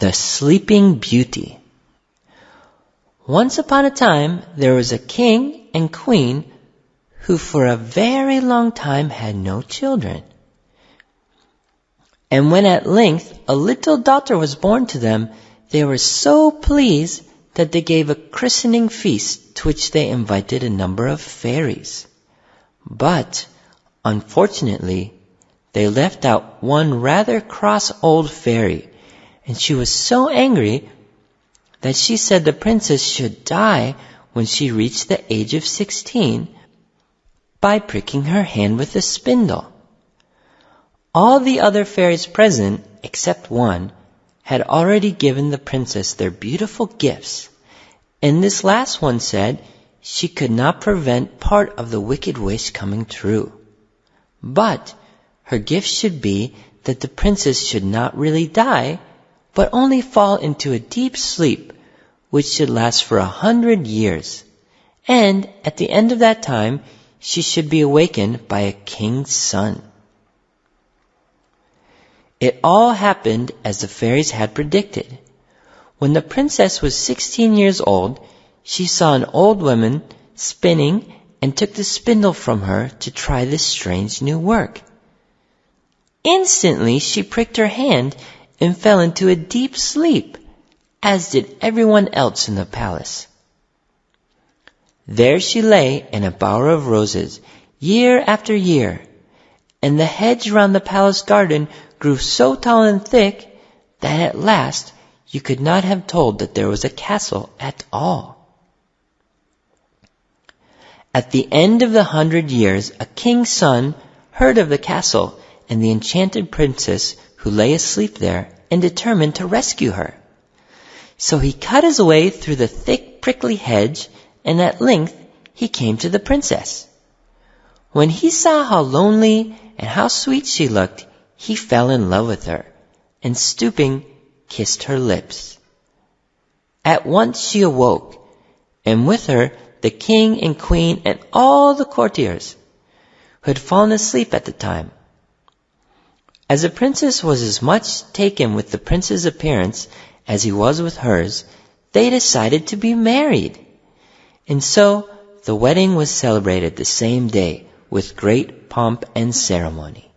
The Sleeping Beauty. Once upon a time, there was a king and queen who for a very long time had no children. And when at length a little daughter was born to them, they were so pleased that they gave a christening feast to which they invited a number of fairies. But, unfortunately, they left out one rather cross old fairy, and she was so angry that she said the princess should die when she reached the age of 16 by pricking her hand with a spindle. All the other fairies present, except one, had already given the princess their beautiful gifts, and this last one said she could not prevent part of the wicked wish coming true. But her gift should be that the princess should not really die, but only fall into a deep sleep, which should last for 100 years. And at the end of that time, she should be awakened by a king's son. It all happened as the fairies had predicted. When the princess was 16 years old, she saw an old woman spinning and took the spindle from her to try this strange new work. Instantly she pricked her hand and fell into a deep sleep, as did everyone else in the palace. There she lay in a bower of roses, year after year, and the hedge round the palace garden grew so tall and thick that at last you could not have told that there was a castle at all. At the end of the 100 years, a king's son heard of the castle and the enchanted princess who lay asleep there, and determined to rescue her. So he cut his way through the thick prickly hedge, and at length he came to the princess. When he saw how lonely and how sweet she looked, he fell in love with her, and stooping, kissed her lips. At once she awoke, and with her the king and queen and all the courtiers, who had fallen asleep at the time. As the princess was as much taken with the prince's appearance as he was with hers, they decided to be married. And so the wedding was celebrated the same day with great pomp and ceremony.